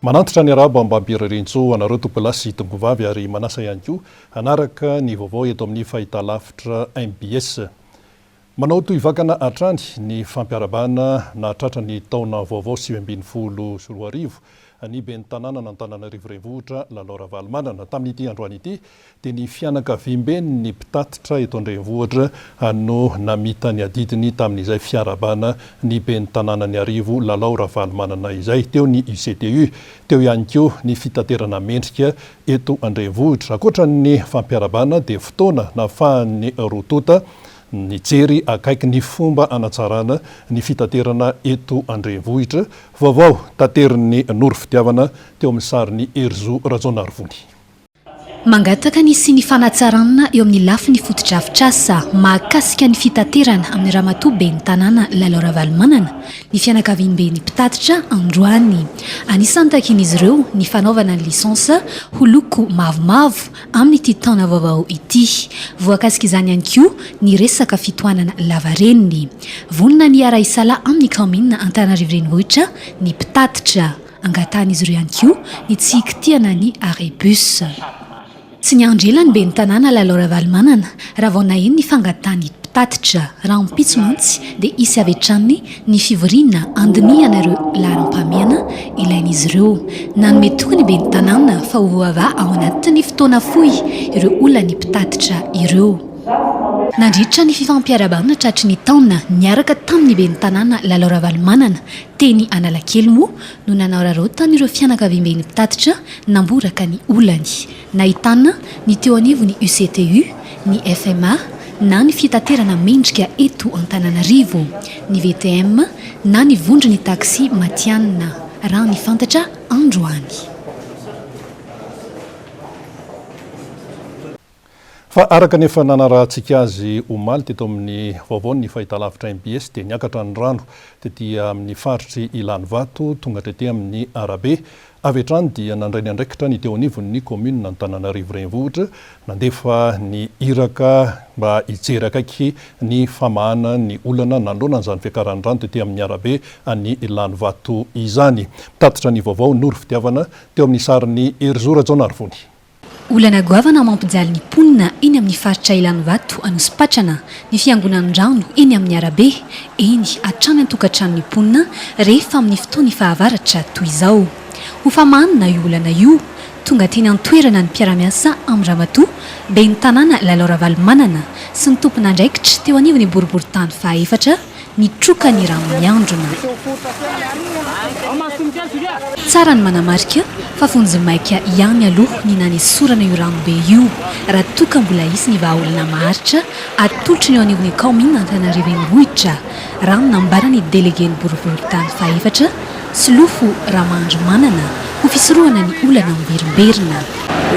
Manantitra ny arabo ambabirarintso anareo tompolasy tongovavy ary manasa ihany koa anaraka ny vaovao eto amin'ny fahitalavitra MBS. Manao toy vakana hatrany ny fampiarabana na tratra ny taona vaovao 2024 ny ben'ny tanàna n'Antananarivo renivohitra Lalao Ravalomanana tamin'ity androany ity dia ny fianakaviam-beny ny mpitatitra eto an-drenivohitra no namita ny adidiny tamin'izay fiarabana ny ben'ny tanàna ny Arivo Lalao Ravalomanana izay teo ny UCTU teo ihany koa ny fitaterana mendrika eto an-drenivohitra. Ankoatra ny fampiarabana dia fotoana nahafahan'ny rotota ny jery akaiky ny fomba anatsarana ny fitaterana eto an-drenivohitra. Vaovao taterin'ny Noro Fitiavana teo amin'ny sarin'ny Erzo Rajonarivony. Mangataka ny sy ny fanatsarana eo amin'ny lafiny fotodrafitrasa mahakasika ny fitaterana amin'ny ramatoa ben'ny tanàna Lalao Ravalomanana ny fianakaviam-ben'ny mpitatitra androany. Anisany takin'izy ireo ny fanaovana ny lisansa ho loko mavomavo amin'ity taona vaovao ity. Voakasika izany ihany koa ny resaka fitohanana lavareniny. Vonona ny ara isala amin'ny kaomina Antananarivo renivohitra ny mpitatitra. Angatan'izy ireo ihany koa ny tsy ikitiana ny arébus. Tsy ny andrelany ben'ny tanàna Lalao Ravalomanana raha vao naheno ny fangatany mpitatitra raha mpitso mantsy dia isy avy hatrany ny fivoriana andiniana ireo laharam-pahamehana ilain'izy ireo. Nanome tokony ben'ny tanàna fa ho vava ao anatin'ny fotoana fohy ireo olona ny mpitatitra ireo. Nandritra ny fifampiarabana tratry ny taona niaraka tamin'ny ben'ny tanàna Lalao Ravalomanana teny Analakely moa no nanao rarotana ireo fianakaviam-ben'ny mpitatitra namboraka ny olany. Nahitana ny teo anivo ny UCTU, ny FMA na ny fitaterana mendrika eto Antananarivo, ny VTM na ny vondro ny taxi Matianina raha ny fantatra androany. Fa araka nefa nanarahantsika azy omaly teto amin'ny vaovao ny fahitalavitra MBS dia niakatra ny rano dia amin'ny faritry Ilanivato tonga tety amin'ny Arabe. Avy hatrany dia nandray ny andraikitra ny teo anivon'ny commune n'Antananarivo renivohitra nandefa ny iraka mba hijery akaiky ny famahana ny olana nandrona n'izany fiakaran'ny rano tety amin'ny Arabe any Ilanivato izany. Mitatitra ny vaovao Noro Fitiavana teo amin'ny sarin'ny Erzo Rajonarivony. Olana goavana mampijaly ny ponina eny amin'ny faritra Ilanivato Anosipatrana ny fiangonan'ny rano eny amin'ny Arabe eny hatrany an-tokantranon'ny ponina rehefa amin'ny fotoana fahavaratra toy izao. Ho famanina io olana io tonga teny an-toerana ny mpiara-miasa amin'ny ramatoa ben'ny tanàna Lalao Ravalomanana sy ny tompon'andraikitra teo anivon'ny boriboritany fahaefatra nitroka ny rano miandrona. Tsara ny manamarika fa fonjimaika ihany aloha ny nanesorana io ranobe io raha toka mbola isy ny vahaolana maharitra atolotry ny eo anivon'ny kaomina Antananarivo renivohitra raha ny nambarany déléguen'ny boriboritany fahaefatra Silofo Ramandrimanana ho fisorohana ny olana miverimberina.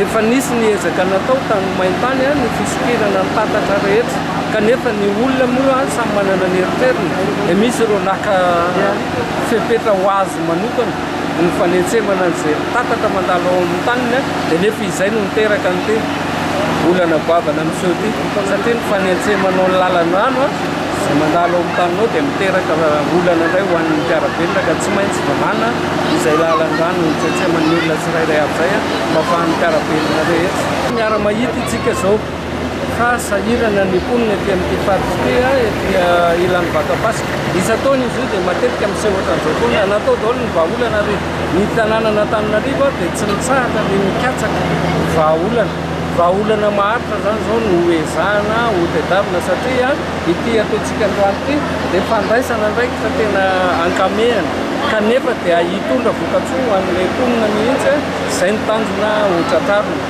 Efa nisy ny ezaka natao tany maintany ny fisokirana ny tatatra rehetra kanefa ny olona moa samy manana ny eritreriny misy ireo naka fepetra ho azy manokana ny fanetsemana an'izay tatatra mandalo ao amin'ny taniny dia nefa izay no niteraka ny teny olana goavana amin'izao ty satria ny fanetsemanao ny lalan-drano izay mandalo ao amin'ny taninao dia miteraka olana indray ho an'ny mpiara-belona ka tsy maintsy vamana izay lalan-drano ny tsetseman'ny olona tsirairay avy zay mba ahafahan'ny mpiara-belona rehetra. Miara-mahita itsika izao fa sahirana ny ponina ety amin'ity faritra ity ety Ilanivato Pasika. Isa-taona izy io dia matetika miseho ohatran'izao foana natao daholo ny vahaolana ary ny tanàna n'Antananarivo dia tsy mitsahatra dia mikatsaka vahaolana maharitra zany zao no ezahana ho tedavina satria ity ataontsika androany ity dia fandraisana ndraiky fa tena ankamehana kanefa dia hitondra voka-tsoa amin'ilay ponina mihitsy izay ny tanjona ho tratrarina.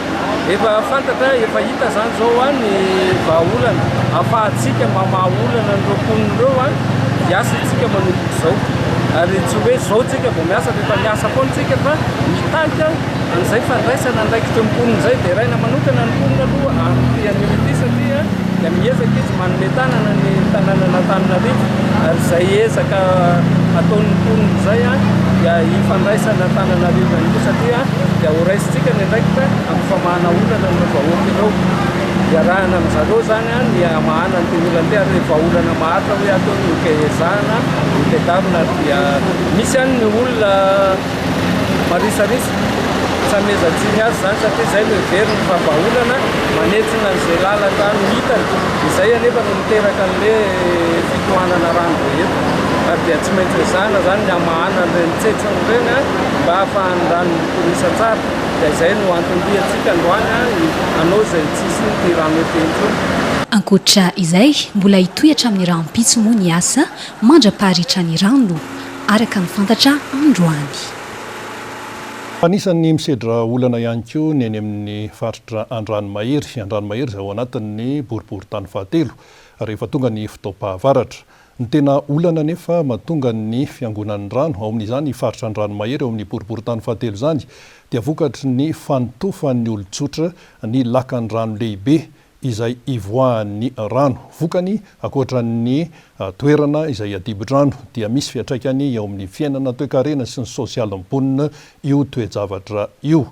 Efa fantatra efa hita zany zao ny vahaolana ahafahantsika mamahaolana n'ireo ponina ireo hiasa itsika manomboka izao ary tsy hoe zao tsika vao miasa rehefa miasa foana tsika fa mitaky an'izay fandraisana ndraikitra ny ponina izay dia raina manokana ny ponina aloha amin'ny an'ity satria dia miezaka izy manome tanana ny tanàna n'Antananarivo ary izay ezaka ataon'ny ponina izay dia hifandraisana Antananarivo ihany koa satria dia ho raisitsika ny ndraikitra amin'ny famahana olana ny vahoaka ireo. Iarahana amin'izareo zany ny amahana ny olana ty ary vahaolana maharitra hoe ataony hikahezahana ny tedavina dia misy ihany ny olona marisarisa samezatsiny azy zany satria zay le very ny fahabaolana manetsina n'izay lalan-drano hitany izay anefa no miteraka an'le fitohanana rano rehetra ary dia tsy maintsy zana zany ny amahana nitsetsiny reny mba hahafahan'ny rano mitorisa tsara dia izay no antondiantsika androany anao zay tsisy ty rano etentsony. Ankoatra izay mbola hitohatra amin'ny rahampitso moa ny asa mandra-paharitra ny rano araka ny fantatra androany. Anisan'ny misedra olana ihany koa ny eny amin'ny faritra Andranomahery izay ao anatin'ny boriboritany fahatelo rehefa tonga ny fotoam-pahavaratra. Ny tena olana nefa mahatonga ny fiangonan'ny rano ao amin'izany faritra Andranomahery ao amin'ny boriboritany fahatelo zany dia vokatry ny fanotofan'ny olon-tsotra ny lakan'ny rano lehibe izay ivoahan'ny rano. Vokany akoatran'ny toerana izay adibo-drano dia misy fiatraikany ao amin'ny fiainana toe-karena sy ny sosialim-ponina io toe-javatra io.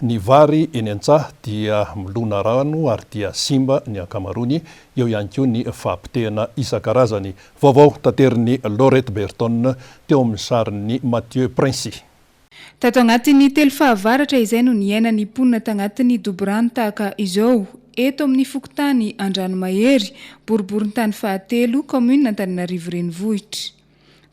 Ny vary eny an-tsaha dia milona rano ary dia simba ny ankamarony, eo ihany koa ny fahampitehana isan-karazany. Vaovao tanteriny Laurette Berton teo amin'ny sarin'ny Mathieu Princy. Tato agnatin'ny telo fahavaratra izay no niainany mponina tagnatin'ny dobo-rano tahaka izao eto amin'ny fokontany Andranomahery, boriborintany fahatelo, commune Antananarivo renivohitra.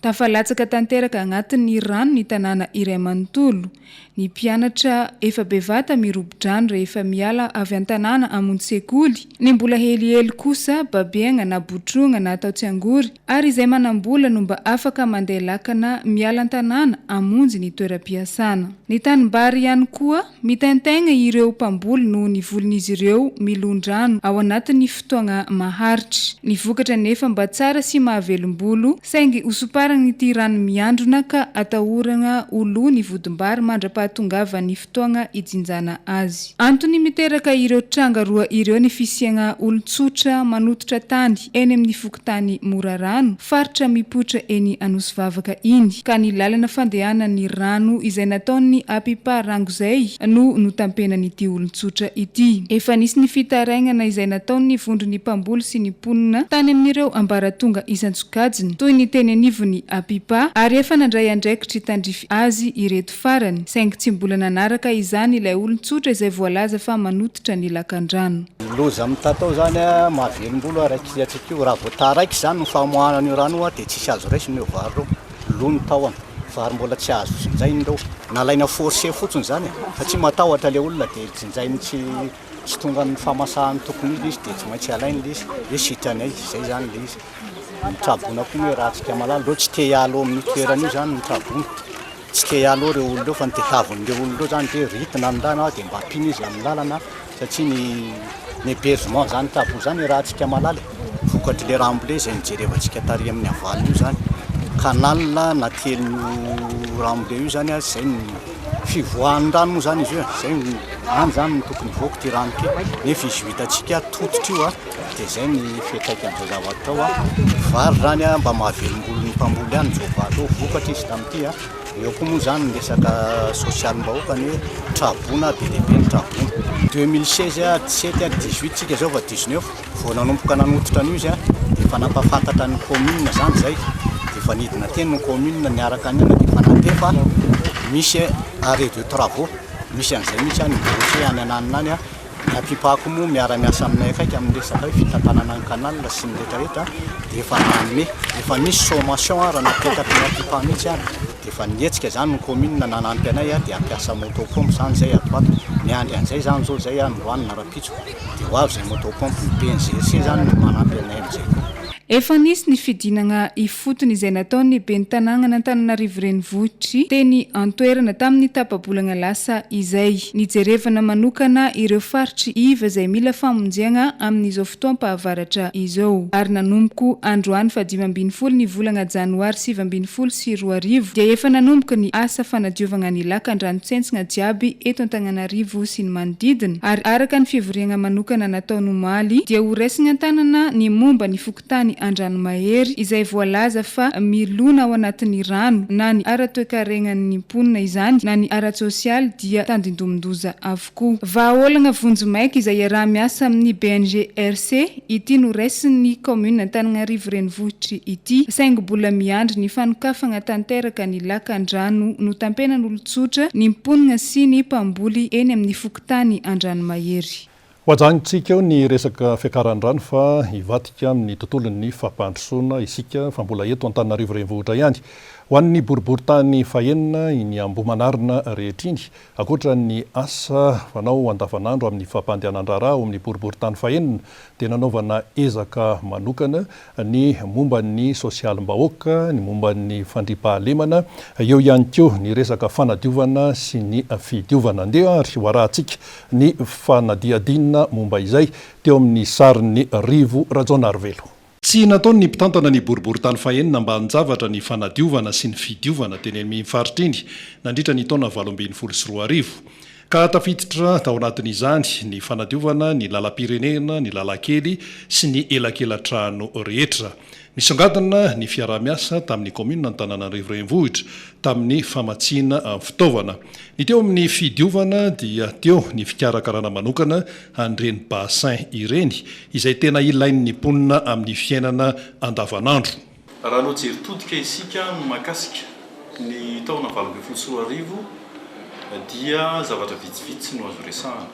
Tafalatsaka tanteraka agnatin'ny rano ny tanàna iray manontolo. Ny mpianatra efa bevata mirobo-drano rehefa miala avy an-tanàna hamonjy sekoly. Ny mbola helihely kosa babiagna na botrona na atao tsiangory ary izay manambola no mba afaka mandeha lakana miala an-tanàna hamonjy ny toeram-piasana. Ny tanimbary ihany koa mitaintaigna ireo mpamboly noho ny volon'izy ireo milon-drano ao anatin'ny fotoagna maharitra. Ny vokatra nefa mba tsara sy mahavelom-bolo saingy hosoparana ity rano miandrona ka atahorana olo ny vodim-bary mandra-pahatongava ny fotoagna ijinjana azy. Antony miteraka ireo tranga roa ireo ny fisiagna olon-tsotra manototra tany eny amin'ny fokontany Morarano, faritra mipoitra eny Anosivavaka iny, ka ny lalana fandehanan'ny rano izay nataon'ny apipa rango zay no notampenan'ity olon-tsotra ity. Efa nisy ny fitarainana izay nataon'ny vondron'ny mpamboly sy ny mponina tany amin'ireo ambaratonga isan-tsokajiny toy ny teny anivony apipa ary efa nandray andraikitry tandrify azy ireto farany saingy tsy mbola nanaraka izany ilay olon-tsotra izay voalaza fa manototra ny lakan-drano. Loza mitatao zany mahavelom-bolo araiky atsika raha voataraiky zany ny famoahana ny rano dia tsisy azo raisiny io vary reo lony tahony vary mbola tsy azo jinjainy reo nalaina forcé fotsiny zany satria matahotra le olona dia jinjainy tsy tonga ny famasahany tokony izy dia tsy maintsy alainy izy hoe sitrany ay zay zany le izy. Mitrabona koa hoe raha tsika malala reo tsy te hialo amin'ny toerana io zany mitrabona tsy te hialo reo olona reo fa ny tehavon'ireo olona reo zany dia ritina ny rano dia mba ampiny izy amin'ny lalana satria ny hébergement zany tabo zany raha tsika malala vokatry le ramble izay nijerevantsika tary amin'ny avalina io zany kanalina na telin'io ramble io zany zay ny fivoahan'ny rano moa zany izy io zay any zany ny tokony voaka ty rano ty nefa izy hitantsika tototra io dia zay ny fiatraika amin'izao zavatra tao vary zany mba mahavelom-bolo ny mpamboly ihany jovary eo vokatra izy tamin'ity eo koa moa zany ny resaka sosialim-bahoaka ny trabona be lehibe ny trabona 2016 17 18 tsika zao fa 19 vao nanomboka nanototra an'io izy dia efa nampafantatra ny commune zany zay dia efa nidina teny ny commune niaraka an'ina dia efa natefa misy arrêt de travaux misy an'izay mihitsy ny dossier any ananiny any apipako moa miara-miasa aminay akaiky amin'ny resaka hoe fitantanana ny canal sy ny rehetrarehetra dia efa nanome efa misy sommation raha napetaka ny apipa mihitsy any dia efa nietsika zany ny commune nanampy anay dia ampiasa motopompe zany zay atoato miandry an'izay zany zao zay androany narapitso dia ho avy zay motopompe ny PNGC zany no manampy anay amin'izay koa. Efa nisy ny fidinana ifotony izay nataon'ny ben'ny tanàna Antananarivo renivohitry teny antoerana tamin'ny tapabolana lasa izay nijerevana manokana ireo faritry iva izay mila famonjena amin'izao fotoam-pahavaratra izao ary nanomboka androany fa 5 ny volana janoary 2024 sy 2025 dia efa nanomboka ny asa fanadiovana ny lakan-drano-tsentsina jiaby eto Antananarivo sy ny manodidina ary araka ny fivoriana manokana nataony omaly dia ho raisiny an-tanana ny momba ny fokontany Andranomahery izay voalaza fa milona ao anatin'ny rano na ny ara-toe-karenan'ny mponina izany na ny ara-tsosialy dia tandindomindoza avokoa. Vahaolagna vonjomaika izay iaraha miasa amin'ny BNGRC ity no raisin'ny commune Antananarivo renivohitra ity saingy mbola miandry ny fanokafana tanteraka ny lakan-drano no tampenan'olon-tsotra ny mponina sy ny mpamboly eny amin'ny fokontany Andranomahery. Hoajanitsika eo ny resaka fiakaran-drano fa hivatika amin'ny tontolon'ny fampandrosoana isika fa mbola eto Antananarivo renivohitra ihany. Ho an'ny boriboritany fahenina ny ambomanarina rehetra iny akoatra ny asa fanao andavanandro amin'ny fampandehanan-draharaha ao amin'ny boriboritany fahenina dia nanaovana ezaka manokana ny momba ny sosialim-bahoaka, ny momba ny fandriampahalemana, eo ihany koa ny resaka fanadiovana sy ny fidiovana. Andeha ary hoarahantsika ny fanadiadinina momba izay teo amin'ny sarin'ny Rivo Rajaonarivelo. Tsy nataony ny mpitantana ny boriboritany fahenina mba hanjavatra ny fanadiovana sy ny fidiovana teny amin'ny faritra iny nandritra ny taona 2024 ka tafiditra tao anatin'izany ny fanadiovana ny lalam-pirenena, ny lalakely sy ny elakelan-trano rehetra. Misongadina ny fiarah-miasa tamin'ny commune Antananarivo renivohitra tamin'ny famatsiana fitaovana. Ny teo amin'ny fidiovana dia teo ny fikarakarana manokana an'ireny bassin ireny izay tena ilain'ny mponina amin'ny fiainana andavanandro. Raha no jeritodika isika no mahakasika ny taona 2024 dia zavatra vitsivitsy no azo resahana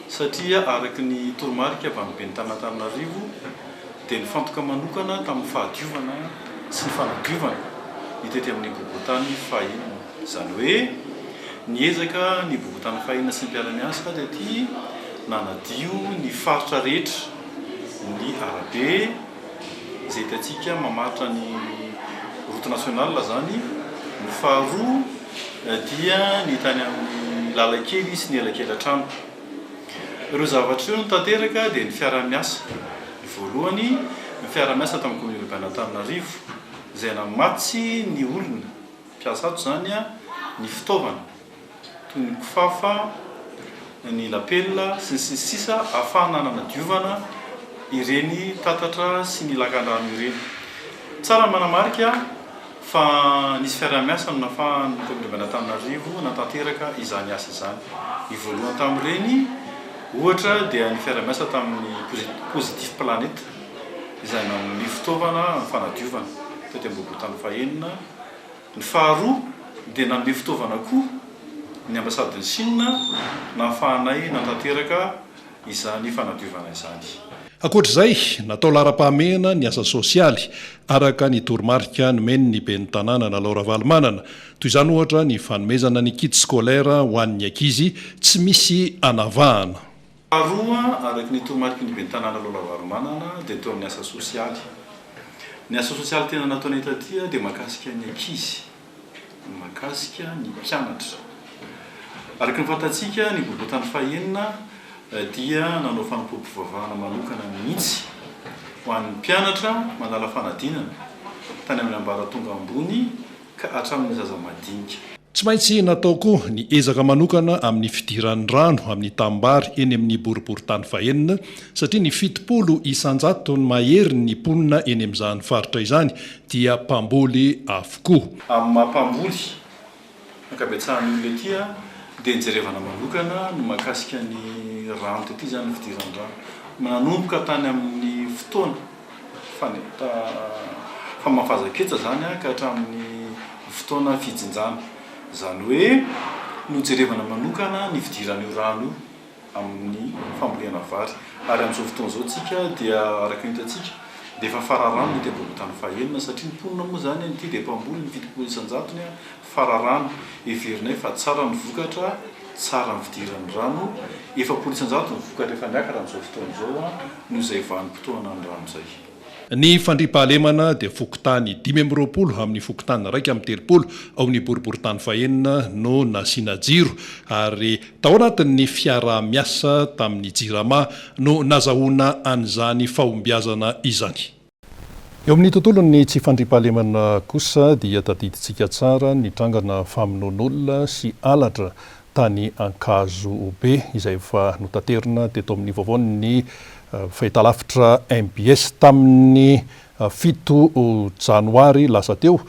satria araky ny toromarika avy amin'ny ben'ny Antananarivo dia ny fantoka manokana tamin'ny fahadiovana sy ny fanadiovana hitety amin'ny boriboritany fahenina. Izany hoe niezaka ny boriboritany fahenina sy ny mpiara-miasa dia ty nanadio ny faritra rehetra, ny arabe izay hitantsika mamaritra ny route nationale zany, ny faharoa dia ny tany amin'ny lalakely sy ny elakelan-trano. Ireo zavatra io no tanteraka dia ny fiarah-miasa. Voalohany ny fiarah-miasa tamin'ny commune urbaine Antananarivo izay namatsy ny olona mpiasa ato zany ny fitaovana toy ny kifafa, ny lapelina sy ny sisa ahafahana nanadiovana ireny tatatra sy ny lakan-drano ireny. Tsara manamarika fa nisy fiarah-miasa no nahafahan'ny commune urbaine Antananarivo natanteraka izany asa izany. Ny voalohany tamin'ireny ohatra dia ny fiarah-miasa tamin'ny Positif Planète izay ny fitaovana fanadiovana tety am-boriboritany fahenina. Ny faharoa dia nanome fitaovana koa ny ambasadin'ny Chine nahafahanay natanteraka izany fanadiovana izany. Ankoatr'izay natao lara-pahamehana ny asa sosialy araka ny toromarika nomeny ny ben'ny tanàna na Laura Valomanana. Toy izany ohatra ny fanomezana ny kit scolaire ho an'ny ankizy tsy misy anavahana. Faharoa araky ny toromarika ny ben'ny tanàna Laura Valomanana dia teo amin'ny asa sosialy. Ny asa sosialy tena nataonay taty dia mahakasika ny ankizy, mahakasika ny mpianatra. Araky ny fantatsika ny boriboritany fahenina dia nanao fanompoam-pivavahana manokana mihitsy ho an'ny mpianatra manala fanadinana tany amin'ny ambaratonga ambony ka hatramin'ny zaza madinika. Tsy maintsy natao koa ny ezaka manokana amin'ny fidiran'ny rano amin'ny tambary eny amin'ny boriboritany fahenina satria ny 70 isanjato ny mahery ny mponina eny amin'izany faritra izany dia mpamboly avokoa. Amin'ny mampamboly ankabetsahany olona ety dia nijerevana manokana no mahakasika ny rano tety zany ny fidiran'ny rano. Nanomboka tany amin'ny fotoana famafazaketsa zany ka hatramin'ny fotoana fijinjana. Izany hoe nojerevana manokana ny fidiran'io rano amin'ny fambolena vary. Ary amin'izao fotoana izao tsika dia araka ny hitantsika dia efa fararano ny boriboritany fahenina satria ny mponina moa zany ny ity dia mpamboly ny 70 isanjatony fararano. Heverinay fa tsara ny vokatra, tsara ny fidiran'ny rano, efa 70 isanjato ny vokatra efa miakatra amin'izao fotoana izao noho izay vanim-potoana ny rano izay. Ny fandriampahalemana dia fokontany 520 amin'ny fokontany 130 ao amin'ny boriboritany fahenina no nasiana jiro ary tao anatin'ny fiarah-miasa tamin'ny jirama no nazahoana an'izany fahombiazana izany. Eo amin'ny tontolon'ny tsy fandriampahalemana kosa dia tadidintsika tsara ny trangana famonoan'olona sy alatra tany Ankazo be izay efa notanterina teto amin'ny vaovaon'ny fahitalavitra MBS tamin'ny 7 janoary lasa teo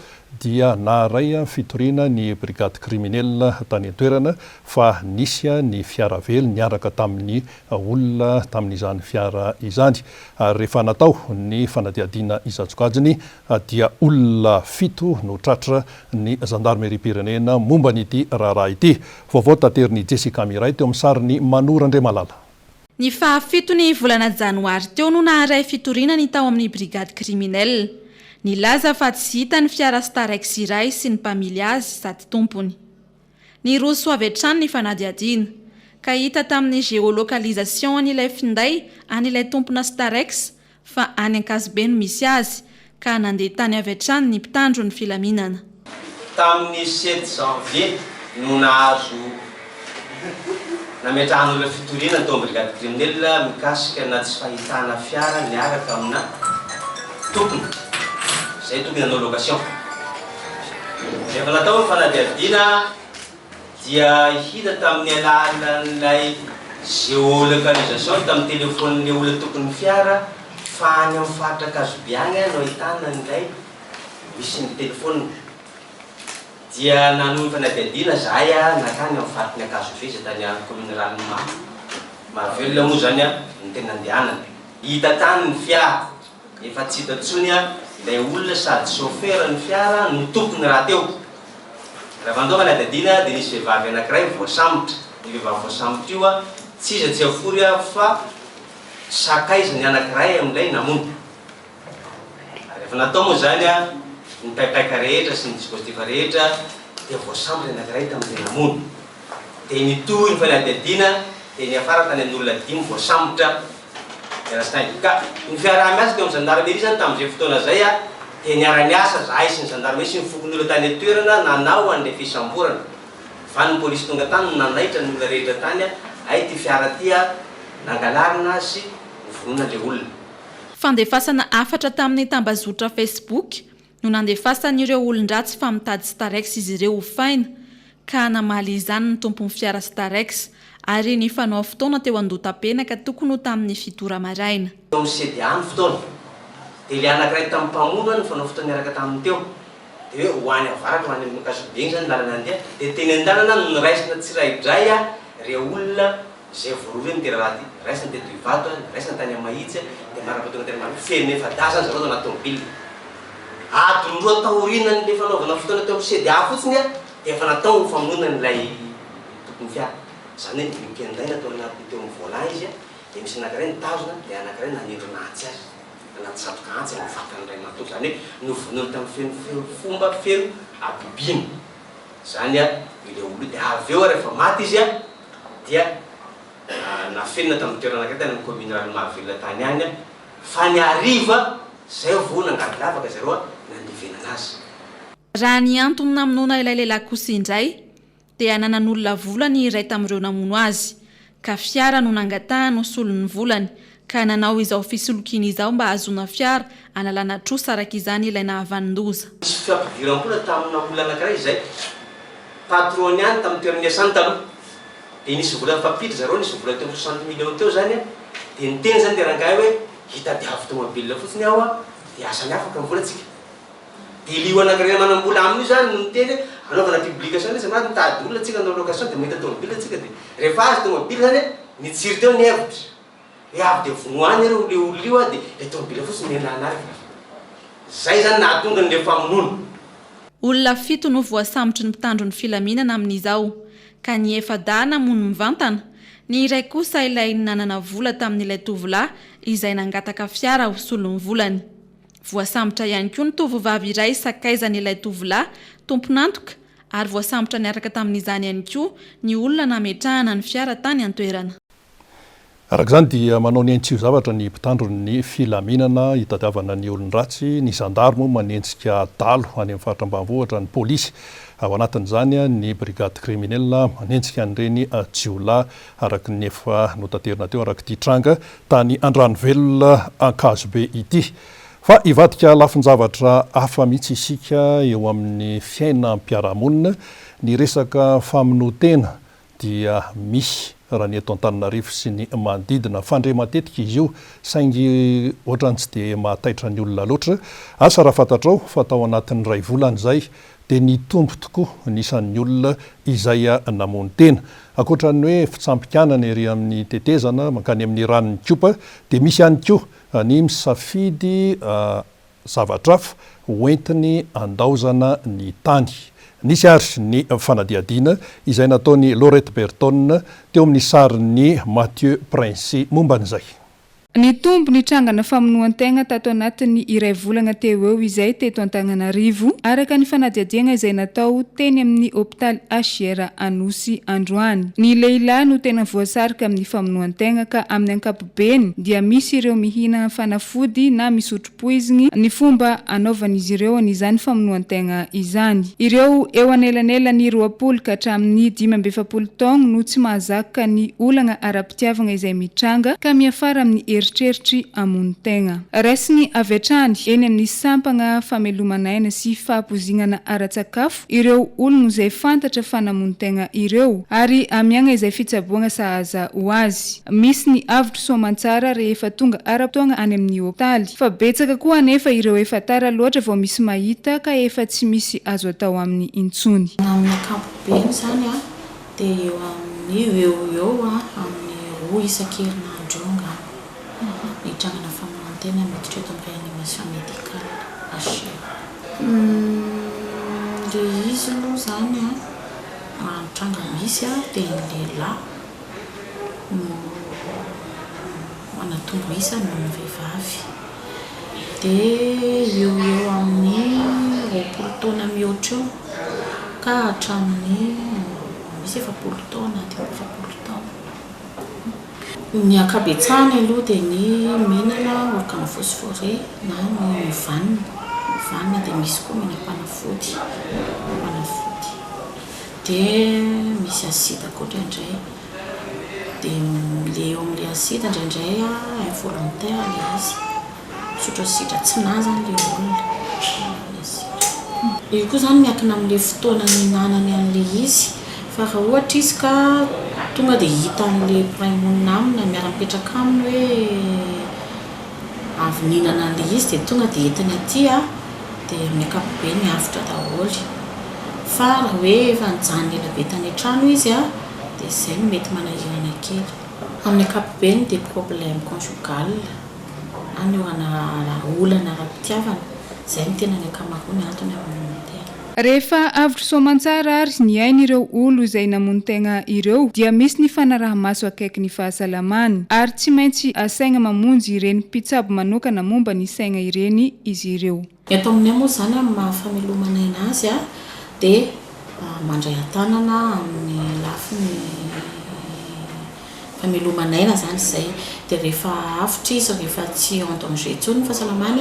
dia naharay fitoriana ny brigade criminelle tany an-toerana fa nisy ny fiara velo niaraka tamin'ny olona tamin'izany fiara izany. Ary rehefa natao ny fanadiadiana izatsokajiny dia olona 7 no tratra ny gendarmerie pirenena momba n'ity raharaha ity. Vaovao tateriny Jessica Miray teo amin'ny sariny Manora Andriamalala. Ny fahafitony volana janoary teo no naharay fitoriana ny tao amin'ny brigade criminelle. Ny laza fa tsy hita ny fiara Starex iray sy ny mpamily azy sady tompony. Ny roso avy hatrany ny fanadiadiana ka hita tamin'ny géolocalisation an'ilay finday an'ilay tompona Starex fa any Ankasibe no misy azy ka nandeha tany avy hatrany ny mpitandro ny filaminana. Tamin'ny 7 janvier no nahazo nametrahan'olona fitoriana tao brigade criminelle mikasika na tsy fahitana fiara niaraka amina tompony. Zay tokony hanao location. Rehefa natao ny fanadiadiana dia hita tamin'ny alalan'ilay géolocalisation tamin'ny téléphone olona tokony fiara fa any amin'ny faritra Ankasibe agny no ahitana an'ilay misy ny téléphone. Dia nanohy fanadiadiana zahay nakany amin'ny faritry Ankasibe zay tany commune rurale Mahavelona moa zany ny tena andehanana. Hita tany ny fiara efa tsy hita tsony ilay olona sady chauffeur ny fiara no tompony raha teo. Raha vandao fanadiadiana dia nisy vehivavy anankiray voasambotra. Ny vehivavy voasambotra io tsy iza tsy afory fa sakaizany anankiray amin'ilay namono. Rehefa natao moa zany ny paipaka rehetra sy ny dispositif rehetra dia voasambotra anankiray tamin'ilay namono. Dia nitohy ny fanadiadiana dia ny afara tany an'olona 5 voasambotra. Ka ny fiaraha-miasa teo amin'ny gendarmerie zany tamin'izay fotoana zay dia niara-niasa zahay sy ny gendarmerie sy ny fokon'olona tany an-toerana nanao an'ilay fisamborana. Fa ny polisy tonga tany nanaitra ny olona rehetra tany ay ty fiara ty nangalarina sy nivonona ilay olona. Fandefasana afatra tamin'ny tambazotra Facebook no nandefasan'ireo olon-dratsy fa mitady Starex izy ireo ho faina ka namaly izany ny tompon'ny fiara Starex. Ary ny fanao fotoana teo Andotapenaka tokony ho tamin'ny 7 maraina. Teo amin'ny CDA ny fotoana. Dia ilay anankiray tamin'ny mpamono ny fanao fotoana niaraka taminy teo. Dia hoe ho any avaratra ho any amin'ny Ankasibe zany lalana andeha. Dia teny an-dalana no niraisina tsiraidray ireo olona izay voarovy ny tera raha ty. Raisina teto Ivato, raisina tany Mahitsy dia marapatonga tena maro feno efa dasany zareo anaty tomobile. Adiny roa taoriana ny fanaovana fotoana teo amin'ny CDA fotsiny dia efa natao ny famonoana n'ilay tompony fiara. Zany hoe mikendai natao anaty teo amin'ny volant izy dia misy anankiray nitazona dia anankiray nanindro natsy azy. Anaty satroka antsy amin'ny fakany iray natao. Zany hoe novonony tamin'ny fomba feno abibiny. Zany ilay olo dia avy eo rehefa maty izy dia nafenina tamin'ny toerana anankiray tany amin'ny commune rurale Mahavelona tany any fa ny hariva zay vao nangady lavaka zareo nandivenana azy. Raha ny antony namonoana ilay lehilahy kosa indray dia nanan'olona volany iray tamin'ireo namono azy ka fiara no nangatahany ho solon'ny volany ka nanao izao fisolokiana izao mba hahazoana fiara analana trosa araka izany ilay nahavanondoza. Misy fiampidiram-pola tamina olona anankiray izay patrony any tamin'ny toerana iasany taloha dia nisy vola fampiditra zareo nisy vola teo 60 millions teo zany dia niteny zany dia rangahy hoe hitadiavo tomobile fotsiny aho dia asany afaka ny volatsika. Dia lio anankiray manam-bola amin'io zany no niteny anaovana publication izy mara nitady olona tsika anao location dia mahita tomobile tsika dia rehefa azy tomobile zany nitsiry teo ny hevitra hoe avy dia vonoany ireo le olona io dia le tomobile fotsiny niananarika. Zay zany nahatonga ny le famonoana. Olona 7 no voasambotra ny mpitandro ny filaminana amin'izao ka ny efadana mono mivantana. Ny iray kosa ilay nanana vola tamin'ilay tovolahy izay nangataka fiara ho solon'ny volany. Voasambotra ihany koa ny tovovavy iray sakaizan'ilay tovolahy tompon'antoka ary voasambotra niaraka tamin'izany ihany koa ny olona nametrahana ny fiara tany an-toerana. Araka izany dia manao ny aintsio zavatra ny mpitandro ny filaminana hitadiavana ny olon-dratsy, ny gendarme manentsika dalo any amin'ny faritra ambanivohitra, ny polisy ao anatin'izany ny brigade criminelle manentsika an'ireny jiolahy araka ny efa notaterina teo araka ity tranga tany Andranovelona Ankasibe ity. Fa ivadika lafin-javatra hafa mihitsy isika eo amin'ny fiaina am-piarahamonina, ny resaka famonoantena dia misy raha ny eto Antananarivo sy ny manodidina. Fandre matetika izy io saingy ohatrany tsy dia mahataitra ny olona loatra. Asa raha fantatrao fa tao anatin'ny ray volana izay dia nitombo tokoa nisan'ny olona izay namony tena. Ankoatran'ny hoe fitsampikanana ery amin'ny tetezana mankany amin'ny ranon'ny kopa, dia misy ihany koa ny misafidy zavatra hafa hoentiny andaozana ny tany. Nisy ary ny fanadiadiana izay nataony Laurette Berton teo amin'ny sarin'ny Mathieu Prince momban'izay. Ny tombo ny trangana famonoan-tegna tato anatin'ny iray volana teo eo izay teto Antananarivo araka ny fanadiadiana izay natao teny amin'ny hôpitaly HR Anosy androany. Ny lehilahy no tena voasarika amin'ny famonoan-tegna ka amin'ny ankapobeny dia misy ireo mihina fanafody na misotro poiziny ny fomba anaovan'izy ireo an'izany famonoan-tegna izany. Ireo eo anelanelany 20 ka hatramin'ny 15 taona no tsy mahazaka ny olana ara-pitiavana izay mitranga ka miafara amin'ny eritreritry amonon-tegna. Raisiny avy hatrany eny amin'ny sampana famelomanaina sy fahapozinana ara-tsakafo ireo olona izay fantatra fa namonon-tegna ireo ary amiagna izay fitsaboana sahaza ho azy. Misy ny avotro soamantsara rehefa tonga ara-potoana any amin'ny hôpitaly, fa betsaka koa anefa ireo efa tara loatra vao misy mahita ka efa tsy misy azo atao amin'ny intsony. Amin'ny ankapobeny zany dia eo amin'ny amin'ny 2 isan-kerinandro ny trangana famonoan-tena miditra eto amin'ny réanimation médicale HR. Ilay izy aloha zany tranga misy dia ny lehilahy manatombo isa noho ny vehivavy. Dia eo amin'ny 20 taona mihoatra eo ka hatramin'ny misy 70 taona na 70 taona. Ny ankabetsahany aloha dia ny mihinana organophosphoré na ny vanina dia misy koa mihina-panafody. Dia misy asida koa indraindray. Dia le eo amin'ilay asida indraindray involontaire ilay izy. Misotro asida tsy nazany ilay olona. Io koa zany miankina amin'ilay fotoana nihinanany an'ilay izy. Fa raha ohatra izy ka tonga dia hita an'ilay mpiray-monina aminy miara-mipetraka aminy hoe avy nihinana an'ilay izy dia tonga dia entiny aty dia amin'ny ankapobeny avotra daholo. Fa raha hoe efa nijanona ela be tany an-trano izy dia izay no mety manahirana kely. Amin'ny ankapobeny dia problème conjugal ny olana ara-pitiavana izay no tena ny ankamaroany antony amin'ny rehefa avotro soamantsara ary ny ain'ireo olo izay namonon-tegna ireo dia misy ny fanaraha-maso akaiky ny fahasalamany ary tsy maintsy asaina mamonjy ireny mpitsabo manokana momba ny saina ireny izy ireo. Eto aminay moa zany amin'ny mahafamelomana azy dia mandray an-tanana amin'ny lafiny famelomanaina zany izay. Dia rehefa avitra izy rehefa tsy en danger intsony ny fahasalamany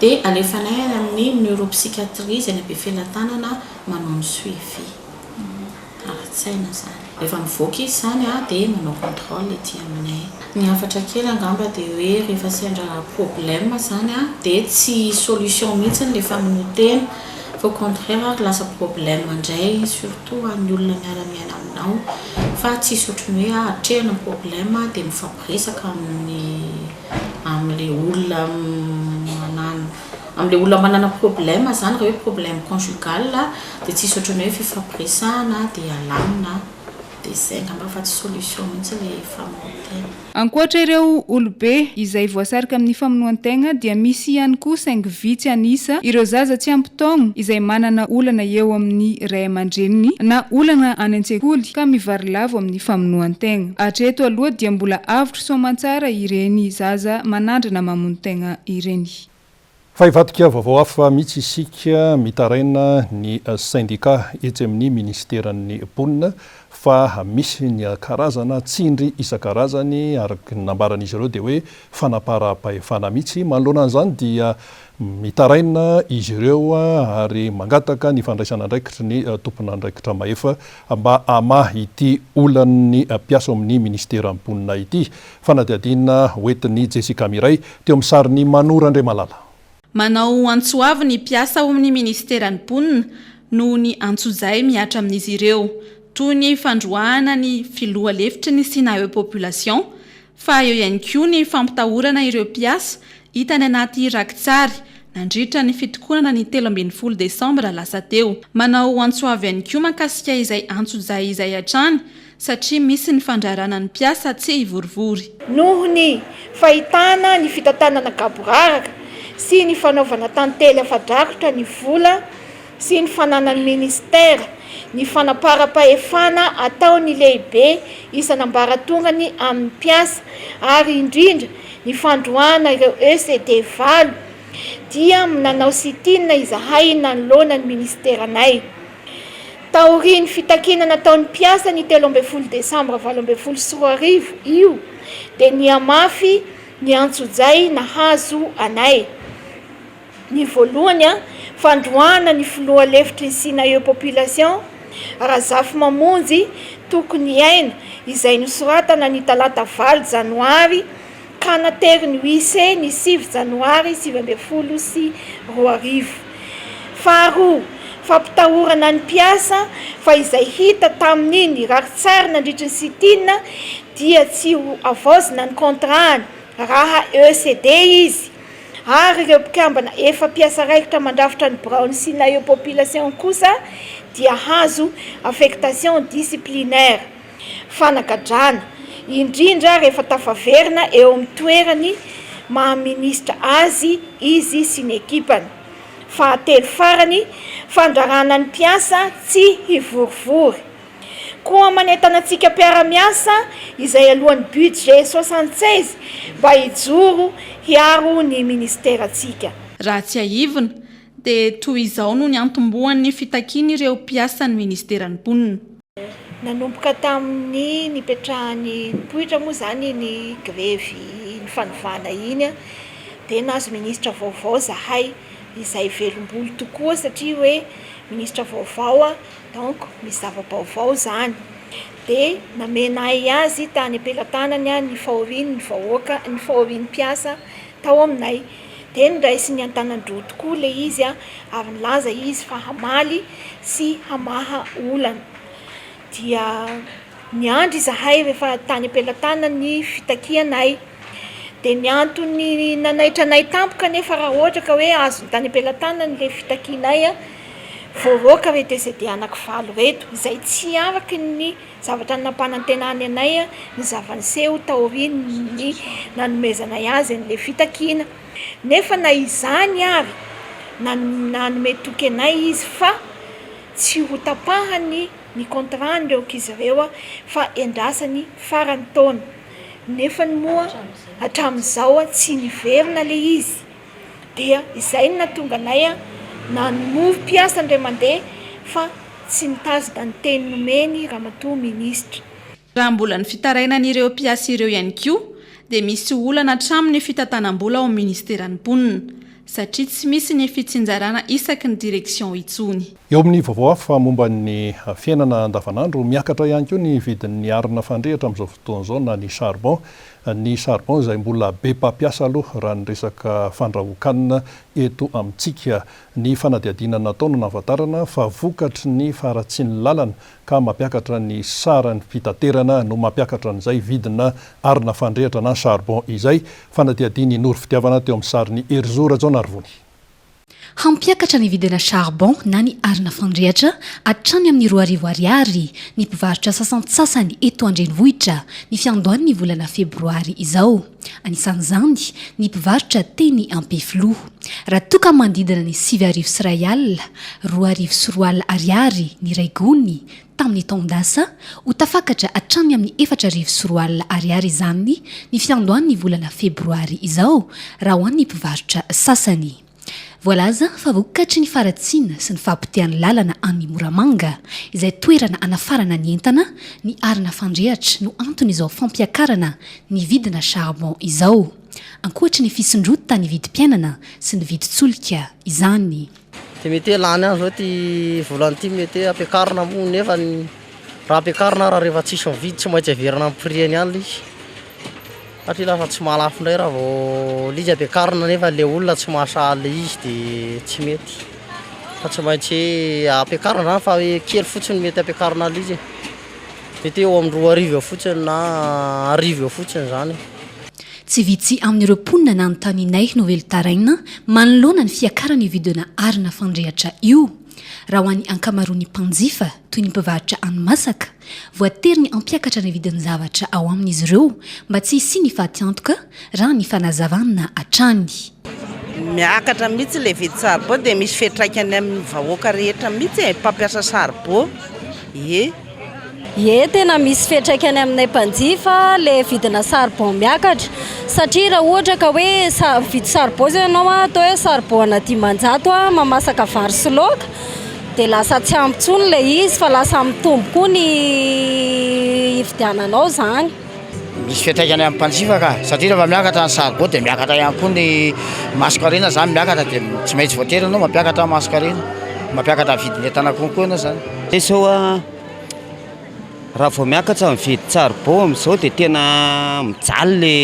dia alefanay amin'ny neuropsychiatrie izay ny Befelantanana manao ny suivi ara-tsaina zany. Rehefa mivoaka izy zany dia manao contrôle ety aminay. Ny hafatra kely angamba dia hoe rehefa sendra problème zany dia tsy solution mihitsy ilay famonoan-tena fa au contraire lasa problème indray surtout ny olona miara-miaina aminao fa tsy otrany hoe hatrehana problème dia mifampiresaka amin'ilay olona amin'ilay olona manana problème zany raha hoe problème conjugal dia tsy otrany hoe fifampiresahana dia alamina dia izay ngamba fa tsy solution mihitsy ilay famonoan-tena. Ankoatra ireo olobe izay voasarika amin'ny famonoan-tegna dia misy ihany koa saingy vitsy anisa ireo zaza tsy ampy taona izay manana olana eo amin'ny ray aman-dreniny na olana any an-tsekoly ka mivarilavo amin'ny famonoan-tegna. Hatreto aloha dia mbola avotro soamantsara ireny zaza manandrana mamono-tegna ireny. Fa ivadika vaovao hafa mihitsy isika mitaraina ny syndicat etsy amin'ny ministeran'ny mponina fa misy ny karazana tsindry isan-karazany araka ny nambaran'izy ireo dia hoe fanapara-pahefana mihitsy. Manoloana an'izany dia mitaraina izy ireo ary mangataka ny fandraisana andraikitry ny tompona andraikitra mahefa mba amahy ity olan'ny mpiasa amin'ny ministeran'ny mponina ity. Fanadiadiana hoentin'ny Jessica Miray teo amin'ny sarin'ny Manora Andriamalala. Manao antsoavy ny mpiasa ao amin'ny ministeran'ny mponina noho ny antsozay miatra amin'izy ireo toy ny fandroana ny filoha lefitry ny sina eo population fa eo ihany koa ny fampitahorana ireo mpiasa hita ny anaty rakitsary nandritra ny fitokonana ny 13 Desambra lasa teo. Manao antsoavy ihany koa makasika izay antsojay izay hatrany satria misy ny fandrarana ny mpiasa tsy hivorivory. Noho ny fahitana ny fitantanana gaboraraka sy ny fanaovana tantely afadrakotra ny vola sy ny fananany ministera ny fanapara-pahefana ataony lehibe isanambaratongany amin'ny mpiasa ary indrindra ny fandroana ireo ECD valo dia nanao sitinina izahay nanoloana ny ministeranay. Taoriny fitakina nataon'ny mpiasa ny 13 Desambra 2024 io dia ny amafy ny antsojay nahazo anay. Ny voalohany fandroana ny filoha lefitry ny sina eo population Razafy Mamonjy tokony aina izay nosoratana ny talata 9 Janoary ka natery ny huissier ny 7 Janoary 2024. Faharoa fampitahorana ny mpiasa fa izay hita tamin'iny rakitsary nandritra ny sitina dia tsy avaozina ny kontrany raha ECD izy ary ireo mpikambana efa mpiasa raikitra mandrafitra ny Brown sina eo population kosa dia hazo affectation disciplinaire fanagadrana indrindra rehefa tafaverina eo amin'ny toerany maha-ministra azy izy sy ny ekipany. Fahatelo farany fandrarana ny mpiasa tsy hivorivory. Koa manentana antsika mpiara-miasa izay alohan'ny budget 76 mba hijoro hiaro ny ministera antsika. Raha tsy ahivona dia toy izao no ny antombohan'ny fitakiana ireo mpiasa ny ministeran'ny mponina. Nanomboka tamin'ny nipetrahany mpoitra moa zany ny grevy ny fanovana iny dia nazo ministra vaovao zahay izay velom-bolo tokoa satria hoe ministra vaovao donc misy zava-baovao zany dia namenay azy tany ampelantanany ny fahoriany ny vahoaka ny fahoriany mpiasa tao aminay dia niraisy ny antanandroa tokoa le izy ary nilaza izy fa hamaly sy hamaha olana. Dia niandry zahay rehefa tany ampelantanany ny fitakianay dia ny antony nanaitra anay tampoka nefa raha ohatra ka hoe azo tany ampelantanany le fitakianay voaroaka reto ECD anaky 7 reto izay tsy araky ny zavatra nampanantenany anay ny zavaniseho taoriny ny nanomezanay azy an'le fitakiana nefa na izany ary nanome toky anay izy fa tsy ho tapahany ny kontrany reo kizy ireo fa endrasany farany taona nefa ny moa hatramin'izao tsy niverina le izy dia izay no natonga anay nanomovy mpiasa ndray mandeha fa tsy nitazona ny teny nomeny ramatoa ministra. Raha mbola ny fitarainan'ireo mpiasa ireo ihany koa dia misy olana hatramin'ny fitantanam-bola ao amin'ny ministeran'ny mponina satria tsy misy ny fitsinjarana isaky ny direksion itsony. Eo amin'ny vaovao hafa momba ny fiainana andavanandro miakatra ihany koa ny vidin'ny arina fandrehatra amin'izao fotoana izao na ny charbon. Ny charbon izay mbola be mpampiasa aloha raha ny resaka fandrahokanina eto amintsika. Ny fanadiadina nataony nahafantarana fa vokatry ny faratsiany lalana ka mampiakatra ny sarany fitaterana no mampiakatra an'izay vidina arina fandrehatra na charbon izay. Fanadiadiny Noro Fitiavana teo amin'ny sariny Erzora Jonarvony. Hampiakatra ny vidina charbon na ny arina fandrehatra hatrany amin'ny 2,000 ariary ny mpivarotra sasany eto Andrenivohitra ny fiandohany ny volana febroary izao. Anisan'izany ny mpivarotra teny Ampefilo. Raha toka mandidina ny 7,000 sy 1 alina, 2,000 sy 4 alina ariary ny raigony tamin'ny taondasa ho tafakatra hatrany amin'ny 4,000 sy 4 alina ariary izany ny fiandohany ny volana febroary izao raha ho an'ny mpivarotra sasany. Voalaza fa vokatry ny faratsiana sy ny fahampitehan'ny lalana any Moramanga izay toerana anafarana ny entana ny arina fandrehatra no antony izao fampiakarana ny vidina charbon izao. Ankoatry ny fisondrota ny vidim-piainana sy ny vidin-tsolika izany. Dia mety lany any zao ty volany ity mety ampiakarina moa nefa raha ampiakarina raha rehefa tsisy mividy tsy maintsy averina amin'ny prix-ny any izy. Satria lafa tsy mahalafo indray raha vao izy ampiakarina nefa le olona tsy mahasaly izy dia tsy mety. fa tsy maintsy ampiakarina fa hoe kely fotsiny mety ampiakarina al izy mety eo amin'ny 2 arivo eo fotsiny na arivo eo fotsiny zany. Tsy vitsy amin'ireo mponina na notaninay no velotaraina manoloana ny fiakarany vidina arina fandrehatra io. Raha ho an'ny ankamaroan'ny mpanjifa toy ny mpivarotra hani-masaka voatery ny ampiakatra ny vidin'ny zavatra ao amin'izy ireo mba tsy hisy ny fahatyantoka raha ny fanazavana hatrany. Miakatra mihitsy le vidy saribao dia misy fiantraikany amin'ny vahoaka rehetra mihitsy mpampiasa saribao. Tena misy fiantraikany aminay mpanjifa le vidina saribao miakatra satria raha ohatra ka hoe vidy saribao zay ianao atao hoe saribao ana 500 mamasaka vary sy laoka dia lasa tsy ampitsony le izy fa lasa mitombo koa ny hividiananao zany. Misy fiantraikany amin'ny mpanjifa ka satria rehefa miakatra ny saribao dia miakatra ihany koa ny maskarena zany miakatra dia tsy maintsy voatery ianao mampiakatra maskarena mampiakatra vidin'entana konkoa ianao zany. Raha vao miakatra mividy saribao amin'izao dia tena mijaly le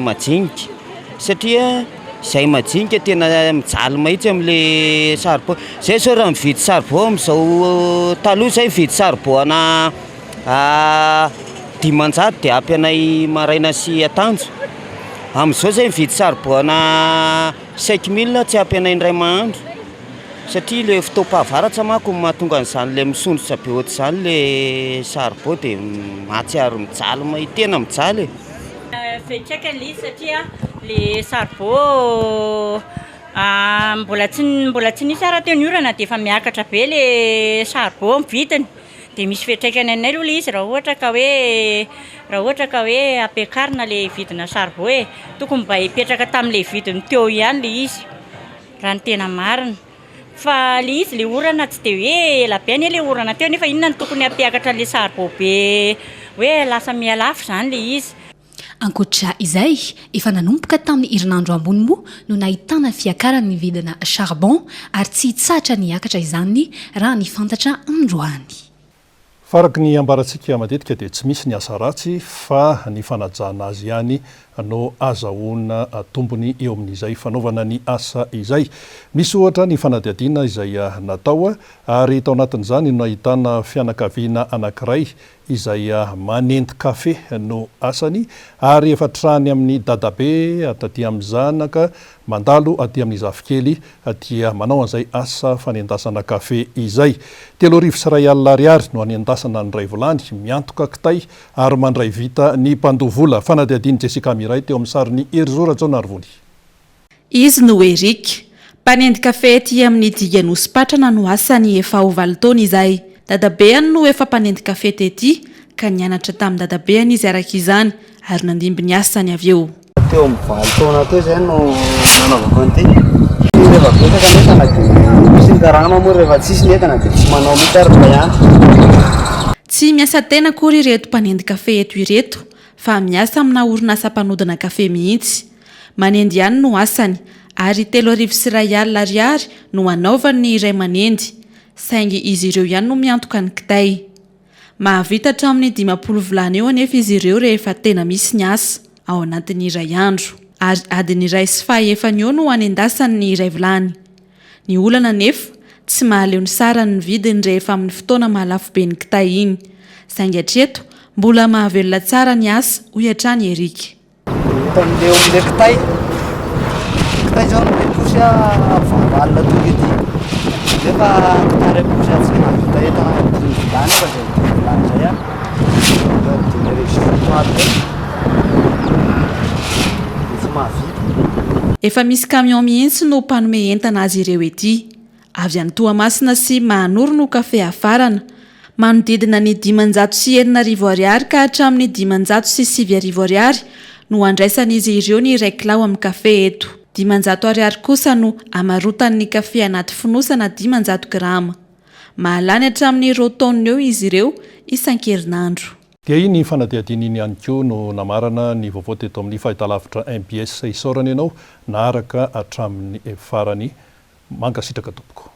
majinika satria izay majinika tena mijaly mahitsy amin'le saribao. Zay sao raha mividy saribao amin'izao taloha izay mividy saribao ana 500 dia ampy anay maraina sy atanjo. Amin'izao izay mividy saribao ana 5000 tsy ampy anay indray mahandro. Satria le fotoam-pahavaratra manko mahatonga an'izany le misondrotra be ohatr'izany le saribao dia mahatsiaro mijaly tena mijaly. Fiantraikany le izy satria le saribao mbola tsy nisy ara teo ny orana dia efa miakatra be le saribao amin'ny vidiny dia misy fiantraikany anay aloha le izy raha ohatra ka hoe ampiakarina le vidina saribao tokony mba hipetraka tamin'le vidiny teo ihany le izy raha ny tena marina. Fa le izy le orana tsy dia hoe ela be ny le orana teo nefa inona ny tokony ampiakatra le saribao be hoe lasa mialafo zany le izy. Ankoatra izay efa nanomboka tamin'ny herinandro ambony moa no nahitana fiakarany vidina charbon ary tsy hitsahatra niakatra izany raha ny fantatra androany. Faraky ny ambarantsika matetika dia tsy misy ny asa ratsy fa ny fanajana azy ihany no azahoana tombony eo amin'izay fanaovana ny asa izay. Misy ohatra ny fanadihadiana izay natao ary tao anatin'izany no ahitana fianakaviana anankiray izay manendy kafe no asany ary efa trany amin'ny dadabe aty amin'ny zanaka mandalo aty amin'ny zafikely dia manao an'izay asa fanendasana kafe izay. 3,000 ariary no anendasana ny ray volany miantoka kitay ary mandray vita ny mpandovola. Fanadihadiany Jessica Miray teo amin'ny sariny Erzora Jaonarvony. Izy no Erika, mpanendy kafe ety amin'ny Diganospatrana no asany efa ho 9 taona izay. Dadabeany no efa mpanendy kafe tety ka nianatra tamin'ny dadabeany izy araka izany ary nandimby ny asany avy eo. Teo amin'ny 9 taona teo izay no nanaovako an'ity. Rehefa betsaka netana dia misy ny karama moa rehefa tsisy netana dia tsy manao mihitsy ary fa ihany. Tsy miasa tena akory ireto mpanendy kafe eto ireto fa miasa amina orinasa mpanodina kafe mihitsy. Manendy ihany no asany ary 3,000 ariary no anaovany ny iray manendy. Saingy izy ireo ihany no miantoka ny kitay. Mahavita hatramin'ny 50 volana eo anefa izy ireo rehefa tena misy ny asa ao anatin'ny iray andro. Ary adiny 1,5 eo no anendasany ny iray vilany. Ny olana nefa tsy mahaleo ny sarany ny vidiny rehefa amin'ny fotoana mahalafo be ny kitay iny. Saingy hatreto mbola mahavelona tsara ny asa hoy hatrany Erika. Tan'ilay amin'ilay kitay zao no posy valina tonga ety. Nefa kitay posy tsy mahavita entana ny vilany fa zay vilany zay tsy mahavita. Efa misy camion mihitsy no mpanome entana azy ireo ety. Avy any Toamasina sy Mahanoro no kafe afarana. Manodidina ny 509 ariary ka hatramin'ny 509 ariary no andraisan'izy ireo ny réclame amin'ny kafe eto. 500 ariary kosa no amarotan'ny kafe anaty fonosana 500 grama. Mahalany hatramin'ny rotonny eo izy ireo isan-kerinandro. Dia iny fanadihadiana iny ihany koa no namarana ny vaovao teto amin'ny fahitalavitra MBS isaorana ianao naaraka hatramin'ny farany mankasitraka tompoko.